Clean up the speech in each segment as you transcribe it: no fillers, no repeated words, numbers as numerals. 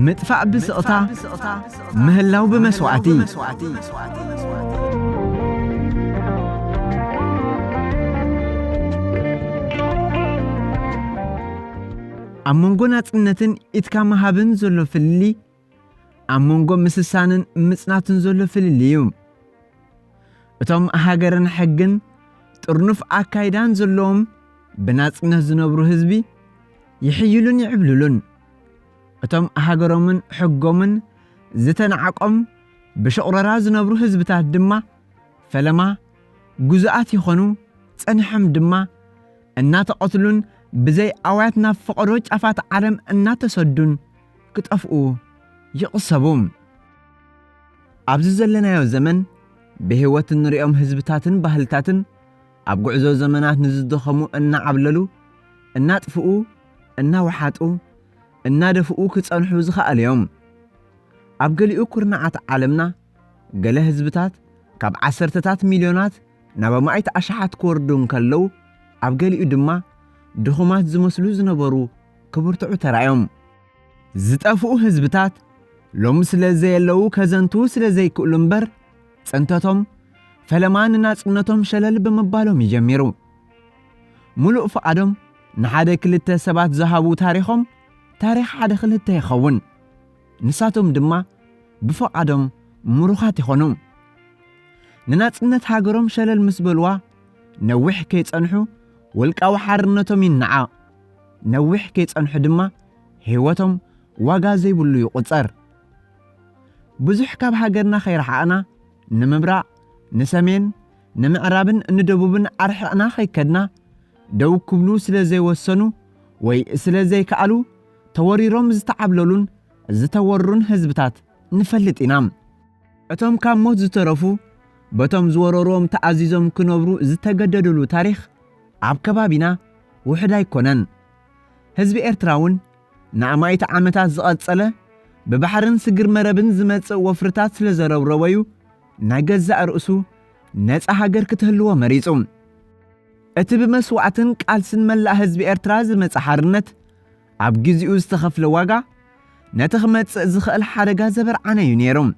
مدفع بسقطة مهلاو بمسوعتي أمونغو ناتنتن إتكا مهابن زولو فللي أمونغو مسسانن مصناتن زولو فلليوم እቶም ሃገርን ሕግን ጥርኑፍ አካይዳን ዘለዎም ብናጽነት ዝነብሩ ህዝቢ ይሕይሉን ይዕብሉሉን እቶም ሃገሮምን ሕጎምን ዝተናዓቆም ብሽቕረራ ዝነብሩ ህዝብታት ድማ ፈለማ ጉዛኣት ይኾኑ ጸንሖም ድማ እናተቐትሉን ብዘይ ኣዋያት ናብ ፈቐዶ ጫፋት ዓለም እናተሰዱን ክጠፍኡ ይቕሰቡም ኣብዚ ዘለናዮ ዘመን بهوات نريهم هزبتاتن بهلتاتن أبقعزو زمانات نزدخمو إنا عبللو إنا تفقو إنا وحاتو إنا دفقو كتسانحو زخاء اليوم أبقليو كورناعات عالمنا قال هزبتات كاب 10 مليونات نابا معيت أشحات كوردون كاللو أبقليو دما دخومات زمسلو زنبرو كبرتعو ترايوم زتافقو هزبتات لوم سلازي اللو كزنتو سلازي كولنبر صنتاتهم فلمان ناصنتهم شلل بمبالهم يجمروا ملؤ فقدهم نحد كلته سبات ذهبوا تاريخهم تاريخ حد خلته يخون نساتهم دما بفقدهم مروخات يخونهم نناصنت هاجرهم شلل مسبلوا نوح كيصنحو ولقاو حرنتهم ينعا نوح كيصنحو دما هيوتهم واغا زيبلو يقصر بزح كاب هاجرنا خير حقنا نمبرع نسمين نمعرابن ندبوبن أرحقنا خيكدنا دو كبلو سلازي وسنو وي سلازي كالو توريروم زتعبلولون زتورون هزبتات نفلت إنام أتوم كام موت زترفو بتوم زوروروم تعزيزوم كنوبرو زتقددلو تاريخ عبكبابنا وحدا يكونن هزبي إرتراون نعمايت عامتات زقاتصله ببحرن سجر مربن زمت وفرتات سلازرو رويو نجزء رؤسو ناس هاجر كتهلوا مريضهم أتب مسوعتن قالسن ملا حزب إرتراز مصحرنت عبجزيو استخف لواقع نتخمت زخل حرجة زبر عنا ينيرهم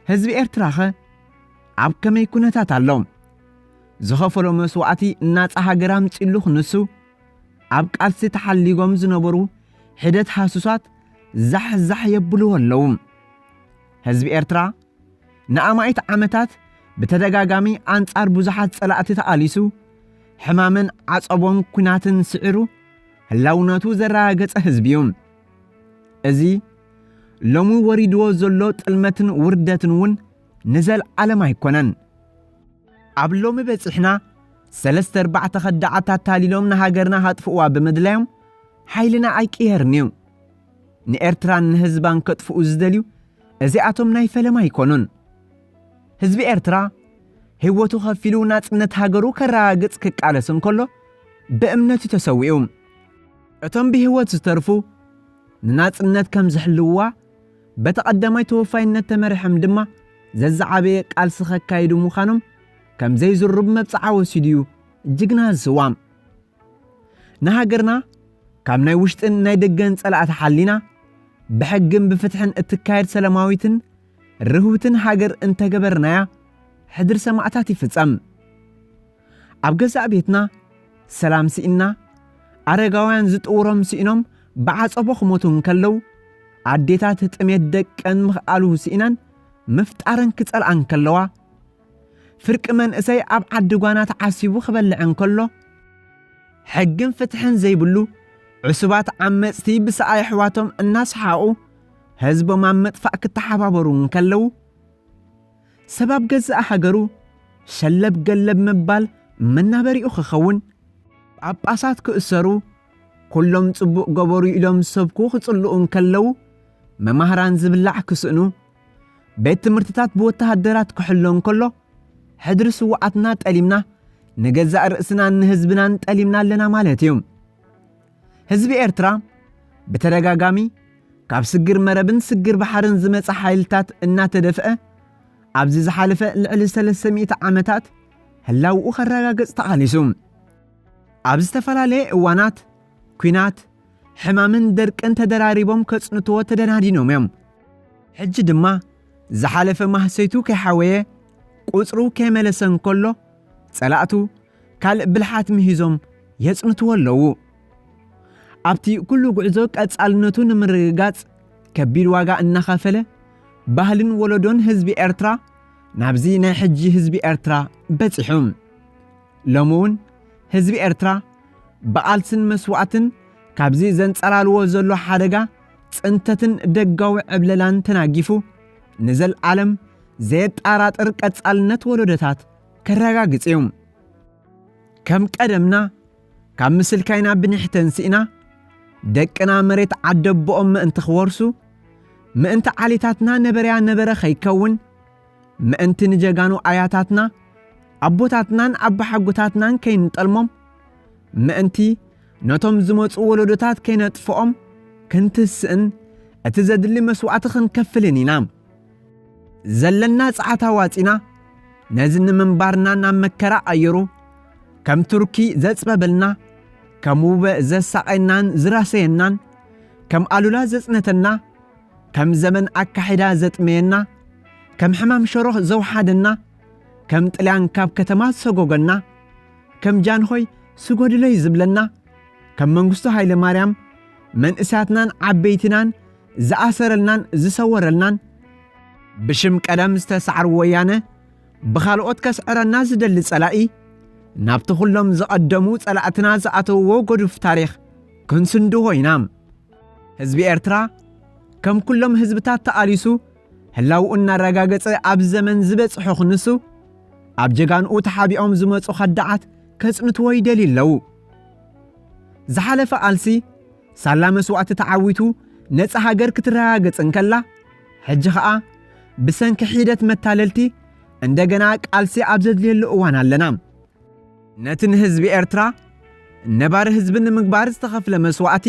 حزب إرتراخه عب كم يكون تاتعلم زخفلو مسوعتي ناس هاجرام تلوخ نسو عب قالس تحليقهم زنبرو حدت حاسوسات زح يبلو اللوم حزب إرترا نعمايت عامتات بتدقاقامي أنصار بوزحات صلاة تقاليسو حمامن عصبون كناتن سعرو هلاوناتو زراغت حزبيوم ازي لومو وريدو زلو تلمتن وردتن ون نزل عالم يكونن عبلومي بصحنا 3-4 خدعات تاليلوم نهاجرنا هاتفقوا بمدلايوم حيلنا ايكيرنيو نإرتران هزبان كتفقوا زدليو أزياتهم نايفة ما يكونون حزب إرترا هوتو خفلو ناصنت هاجرو كراغص كقالسن كله بأمنتي تسويهم اتم بهوت سترفو ناصنت كم زحلوا بتقدمي توفاينت تمرحم دما ززعبي قالس خكايدو مخانم كم زي زرب مبصعا وسيديو جigna زوام نهاجرنا كم ناي وشطن ناي دغن صلات حلينا بحجم بفتحن اتكايد سلاماويتن رهوتن هاجر انت جبرنايا حدر سماعتاتي فصم ابغزا بيتنا سلام سينا ارغاوያን ዝጥውሮም ሲኢኖም بعصبو خموتون كلو عديتات تميت دقن مخالو سينان مفتارن كصلعن كلوا فرق من اسي اب عدغانات عسيبو خبلعن كلو حجم فتحن زيبلو عصبات عمصتي بساي حواتهم الناس حاقو حزب ما مطفأ كتحبابرون كلو سبب جزء حجرو شلب قلب مبال منا بريئو خخون عباسات كأسرو كلهم صبوق قبرو إلهم سبكو خصلقون كلو ممهران زبلع كسئنو بيت مرتتات بوتهدرات كحلون كله حدر سوعتنا تقليمنا نجزء رأسنا نهزبنا تقليمنا لنا مالتيوم حزب إرترا بترقاقامي كاب سجر مربن سجر بحرن زمت حايلتات إنا تدفئة عبزيز حالفة لعلي 300 عامتات هلاو أخرقاقز تقاليسوم عبز تفلالي اوانات كوينات ሕማምን ደርቅን ተደራሪቦም ከጽንትዎ ተደናዲኖም እዮም ሕጂ ድማ ዝሓለፈ ማህሰይቱ ከይሓወየ ቁጽሩ ከይመለሰን ከሎ ጸላእቱ ካልእ ብልሓት ምሂዞም የጽንትዎ ኣለዉ ኣብቲ ኩሉ ጉዕዞ ቀጻልነቱ ንምርግጋጽ ከቢድ ዋጋ እናኸፈለ ባህልን ወለዶን ህዝቢ ኤርትራ ናብዚ ናይ ሕጂ ህዝቢ ኤርትራ በጺሑም ሎሙውን ህዝቢ ኤርትራ በዓልስን መስዋዕትን ካብዚ ዘንጸላልዎ ዘሎ ሓደጋ ጽንተትን ደጋዊ ዕብለላን ተናጊፉ ንዘለዓለም ዘየጣራጥር ቀጻልነት ወለዶታት ከረጋግጽ እዩ ከም ቀደምና ካብ ምስልካይና ብንሕተን ሲእና ደቅና መሬት ዓደቦኦም ምእንቲ ክወርሱ ምእንቲ ዓሌታትና ነበርያ ነበረ ኸይከውን ምእንቲ ንጀጋኑ ኣያታትና ኣቦታትናን ኣባሓጎታትናን ከይንጠልሞም ምእንቲ ነቶም ዝመፁ ወለዶታት ከይነጥፍኦም ክንትስእን እቲ ዘድሊ መስዋዕቲ ክንከፍልን ኢና ዘለና ጸዓታ ዋጺና ነዚ ንምንባርና ናብ መከራ ኣየሩ ከም ቱርኪ ዘጽበበልና ከም ውበእ ዘሳቐይናን ዝራሰየናን ከም ኣሉላ ዘጽነተና ከም ዘመን ኣካሒዳ ዘጥመየና ከም ሕማም ሸሮኽ ዘውሓደና ከም ጥልያን ካብ ከተማ ሰጎገና ከም ጃንሆይ ስጎድለይ ዝብለና ከም መንግስቱ ሃይለ ማርያም መንእሳትናን ዓበይትናን ዝኣሰረልናን ዝሰወረልናን ብሽም ቀደም ዝተሰዓር ወያነ ብኻልኦት ከስዕረና ዝደሊ ጸላኢ ናብቲ ኩሎም ዝቐደሙ ጸላእትና ዝኣተውዎ ጎዱፍ ታሪኽ ክንስንድሆ ኢና ህዝቢ ኤርትራ ከም ኩሎም ህዝብታት ተኣሊሱ ህላውኡ እናረጋገጸ ኣብ ዘመን ዝበጽሖ ክንሱ ኣብ ጀጋንኡ ተሓቢኦም ዝመጹ ኸዳዓት ከጽንትዎ ይደልዩ ኣለዉ ዝሓለፈ ቃልሲ ሳላ መስዋዕቲ ተዓዊቱ ነፃ ሃገር ክትረጋገጽ እንከላ ሕጂ ኸኣ ብሰንኪ ሒደት መታለልቲ እንደገና ቃልሲ ኣብ ዘድልየሉ እዋን ኣለና ነቲ ንህዝቢ ኤርትራ ነባሪ ህዝቢ ንምግባር ዝተኸፍለ መስዋዕቲ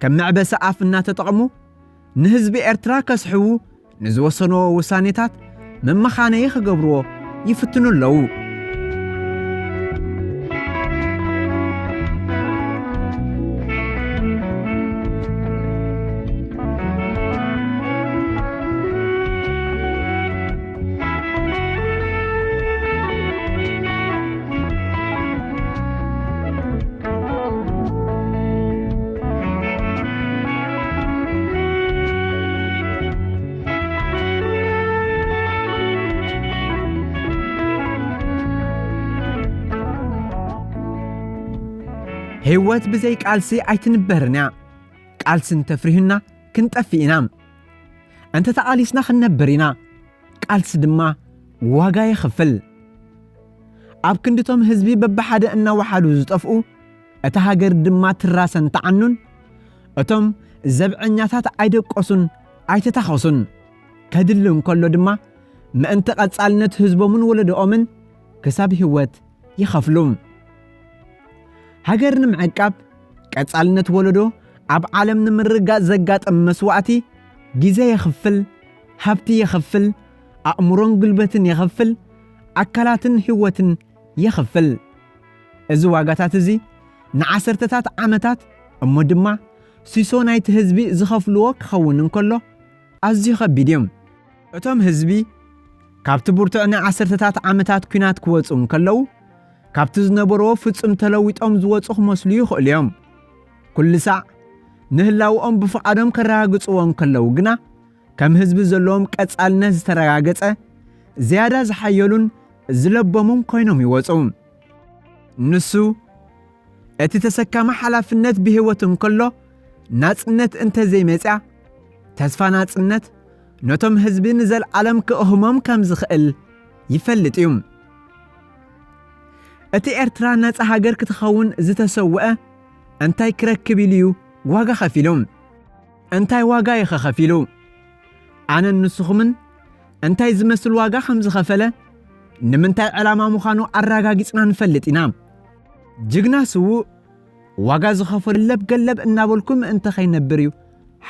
ከም መዕበሰ ኣፍ እናተጠቕሙ ንህዝቢ ኤርትራ ከስሕቡ ንዝወሰንዎ ውሳኔታት መመኻነይ ክገብርዎ ይፍትኑ ኣለዉ ህይወት ብዘይ ቃልሲ ኣይትንበርና ቃልስን ተፍሪህና ክንጠፊእና እንተ ተቃሊስና ክንነብርና ቃልሲ ድማ ዋጋ ይኽፍል ኣብ ክንድቶም ህዝቢ በብሓደ እናወሓዱ ዝጠፍኡ እታ ሃገር ድማ ትራሰን ተዓኑን እቶም ዘብዐኛታት ኣይደቆሱን ኣይተታኸሱን ከድል እንከሎ ድማ ምእንቲ ቀጻልነት ህዝቦምን ወለዶኦምን ክሳብ ህይወት ይኸፍሉ ሃገር ንምዕቃብ ቀጻልነት ወለዶ ኣብ ዓለም ንምርጋጽ ዘጋጠም መስዋዕቲ ጊዜ ይኽፍል ሃብቲ ይኽፍል ኣእምሮን ጉልበትን ይኽፍል ኣካላትን ህይወትን ይኽፍል እዚ ዋጋታት እዚ ንዓሰርተታት ዓመታት እሞ ድማ ሲሶ ናይቲ ህዝቢ ዝኸፍልዎ ክኸውን እንከሎ ኣዝዩ ከቢድ እዮም እቶም ህዝቢ ካብቲ ብርቱዕ ናይ ዓሰርተታት ዓመታት ኩናት ክወፁ እንከለዉ ካብቲ ዝነበርዎ ፍጹም ተለዊጦም ዝወፁ ክመስሉ ይኽእሉ እዮም ኩሉ ሳዕ ንህላውኦም ብፍቓዶም ከረጋግጽዎ እንከለዉ ግና ከም ህዝቢ ዘለዎም ቀጻልነት ዝተረጋገጸ ዝያዳ ዝሓየሉን ዝለበሙን ኮይኖም ይወፁ ንሱ እቲ ተሰካማ ሓላፍነት ብህይወት እንከሎ ናጽነት እንተዘይመጽያ ተስፋ ናጽነት ነቶም ህዝቢ ንዘለዓለም ክእህሞም ከም ዝኽእል ይፈልጥ እዩ እቲ ኤርትራ ነፃ ሃገር ክትኸውን ዝተሰውአ እንታይ ክረክብ ኢልዩ ዋጋ ኸፊሎም እንታይ ዋጋ ይኸኸፊሉ ኣነ ንስኹምን እንታይ ዝመስል ዋጋ ከም ዝኸፈለ ንምንታይ ዕላማ ምዃኑ ኣረጋጊጽና ንፈልጥ ኢና ጅግና ስውእ ዋጋ ዝኸፈሉ ለብ እናበልኩም እንተ ኸይነብር እዩ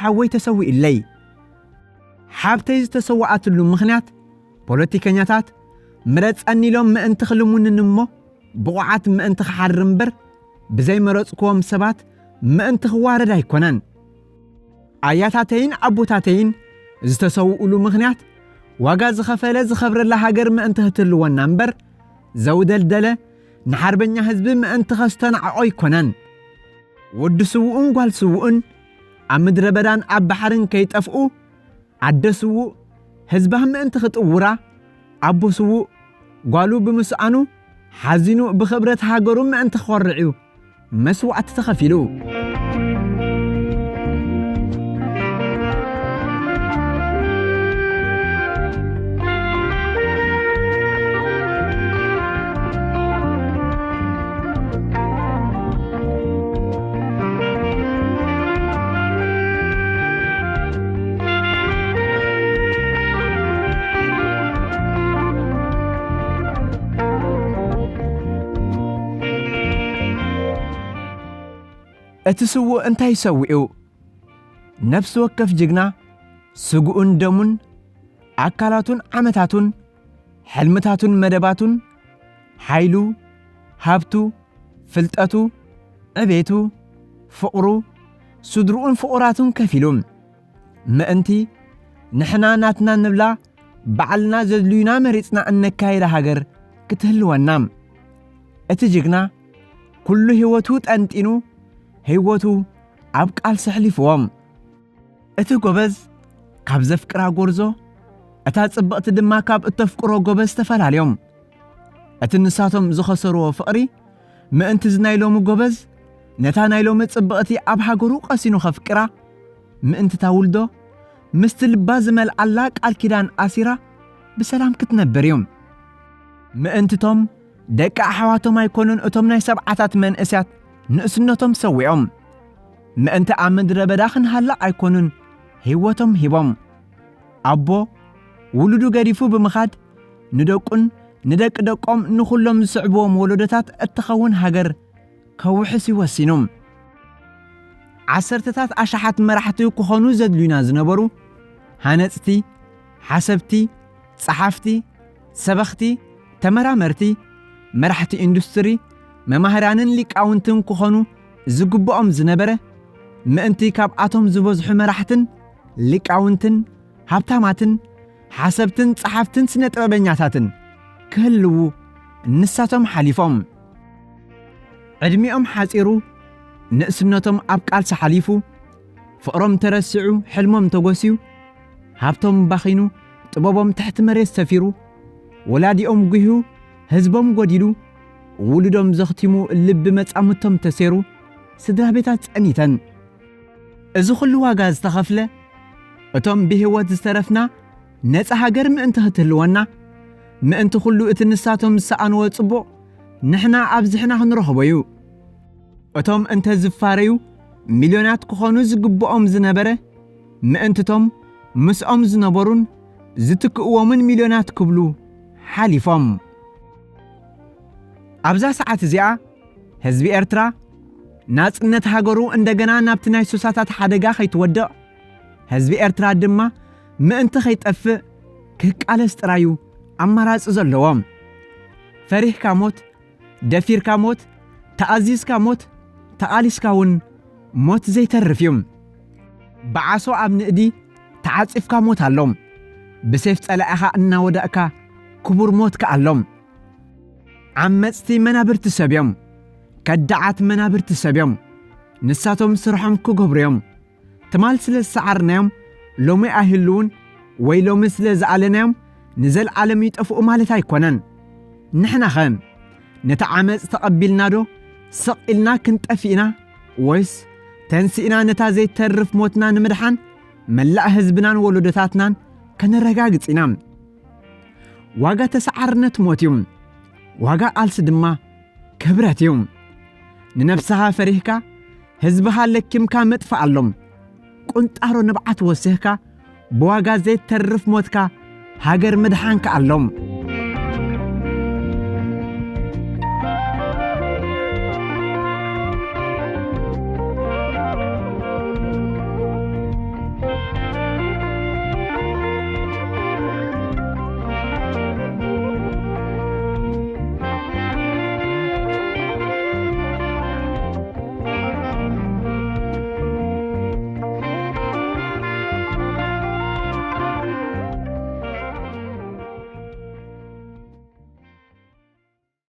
ሓወይ ተሰዊእለይ ሓብተይ ዝተሰዋዓትሉ ምኽንያት ፖለቲከኛታት ምረጸኒ ኢሎም ምእንቲ ክልሙንን እሞ ብቑዓት ምእንቲ ክሓርር እምበር ብዘይ መረጽክዎም ሰባት ምእንቲ ኽዋረድ ኣይኮነን ኣያታተይን ኣቦታተይን ዝተሰውኡሉ ምኽንያት ዋጋ ዝኸፈለ ዝኸብረላ ሃገር ምእንቲ ህትልወና እምበር ዘውደልደለ ንሓርበኛ ህዝቢ ምእንቲ ኸስተንዓቆ ኣይኮነን ወዲ ስውኡን ጓል ስውኡን ኣብ ምድረ በዳን ኣብ ባሕርን ከይጠፍኡ ኣደ ስውእ ህዝባህ ምእንቲ ኽጥውራ ኣቦ ስውእ ጓሉ ብምስኣኑ ሓዚኑ ብኽብረት ሃገሩ ምእንቲ ኽወርዕዩ መስዋዕቲ ተኸፊሉ እትስውእ እንታይ ሰውኡ ነፍስ ወከፍ ጅግና ስጉኡን ደሙን ኣካላቱን ዓመታቱን ሕልምታቱን መደባቱን ሓይሉ ሃብቱ ፍልጠቱ ዕቤቱ ፍቕሩ ስድሩኡን ፍቑራቱን ከፊሉም ምእንቲ ንሕና ናትና ንብላ ባዕልና ዘድልዩና መሪፅና እነካይዳ ሃገር ክትህልወና እቲ ጅግና ኩሉ ህይወቱ ጠንጢኑ ህይወቱ ኣብ ቃልሲ ሕሊፍዎም እቲ ጎበዝ ካብ ዘፍቅራ ጎርዞ እታ ጽብቕቲ ድማ ካብ እተፍቅሮ ጎበዝ ተፈላለዮም እቲ ንሳቶም ዝኸሰርዎ ፍቕሪ ምእንቲ ዝናይሎሙ ጎበዝ ነታ ናይሎሙ ጽብቕቲ ኣብ ሃገሩ ቀሲኑ ኸፍቅራ ምእንቲ ታውልዶ ምስቲ ልባ ዝመልዓላ ቃል ኪዳን ኣሲራ ብሰላም ክትነብር እዮም ምእንትቶም ደቂ ኣሕዋቶም ኣይኮኑን እቶም ናይ ሰብዓታት መንእስያት ንእስነቶም ሰዊዖም ምእንቲ ኣብ ምድረ በዳ ክንሃላ ኣይኮኑን ህይወቶም ሂቦም ኣቦ ውሉዱ ገዲፉ ብምኻድ ንደቁን ንደቂ ደቆም ንኹሎም ዝስዕብዎም ወለዶታት እትኸውን ሃገር ከውሕስ ይወሲኖም ዓሰርተታት ኣሽሓት መራሕቲ ክኾኑ ዘድልዩና ዝነበሩ ሃነጽቲ ሓሰብቲ ጸሓፍቲ ሰበኽቲ ተመራመርቲ መራሕቲ ኢንዱስትሪ መማህራንን ሊቃውንትን ክኾኑ ዝግብኦም ዝነበረ ምእንቲ ካብ ኣቶም ዝበዝሑ መራሕትን ሊቃውንትን ሃብታማትን ሓሰብትን ጸሓፍትን ስነ ጥበበኛታትን ክህልው ንሳቶም ሓሊፎም ዕድሚኦም ሓጺሩ ንእስነቶም ኣብ ቃልሲ ሓሊፉ ፍቕሮም ተረሲዑ ሕልሞም ተጎሲዩ ሃብቶም ባኺኑ ጥበቦም ትሕቲ መሬት ሰፊሩ ወላዲኦም ጉሂዩ ህዝቦም ጐዲሉ ውሉዶም ዘኽቲሙ ልቢ መጻምቶም ተሴሩ ስድራ ቤታት ጸኒተን እዚ ኩሉ ዋጋ ዝተኸፍለ እቶም ብህይወት ዝተረፍና ነፃ ሃገር ምእንቲ ክትህልወና ምእንቲ ኩሉ እቲ ንሳቶም ዝሰኣንዎ ጽቡቕ ንሕና ኣብዝሕና ክንረኽቦ እዩ እቶም እንተ ዝፋረዩ ሚልዮናት ክኾኑ ዝግብኦም ዝነበረ ምእንትቶም ምስኦም ዝነበሩን ዝትክእዎምን ሚልዮናት ክብሉ ሓሊፎም ኣብዛ ሰዓት እዚኣ ህዝቢ ኤርትራ ናጽነት ሃገሩ እንደገና ናብቲ ናይ ሱሳታት ሓደጋ ኸይትወድቕ ህዝቢ ኤርትራ ድማ ምእንቲ ኸይጠፍእ ክቃለስ ጥራዩ ኣማራጺ ዘለዎም ፈሪሕካ ሞት ደፊርካ ሞት ተኣዚዝካ ሞት ተቓሊስካ እውን ሞት ዘይተርፍ እዩ ብዓሶ ኣብ ንእዲ ተዓጺፍካ ሞት ኣሎም ብሰይፍ ጸላኢኻ እናወዳእካ ክቡር ሞትካ ኣሎም ዓመጽቲ መናብርቲ ሰብዮም ከዳዓት መናብርቲ ሰብዮም ንሳቶም ስርሖም ክገብርዮም ትማል ስለ ዝሰዓርናዮም ሎሚ ኣይህልውን ወይ ሎሚ ስለ ዝኣለናዮም ንዘለዓለም ይጠፍኡ ማለት ኣይኮነን ንሕና ኸ ነቲ ዓመፅ ተቐቢልና ዶ ስቕ ኢልና ክንጠፊእና ወይስ ተንሲእና ነታ ዘይተርፍ ሞትና ንምድሓን መላእ ህዝብናን ወለዶታትናን ከነረጋግጽ ኢና ዋጋ ተሰዓርነት ሞት እዩ ዋጋ ቃልሲ ድማ ክብረት እዩ ንነፍስኻ ፈሪሕካ ህዝብኻ ለኪምካ መጥፋእ ኣሎም ቁንጣሮ ንብዓት ወሲህካ ብዋጋ ዘይተርፍ ሞትካ ሃገር ምድሓንካ ኣሎም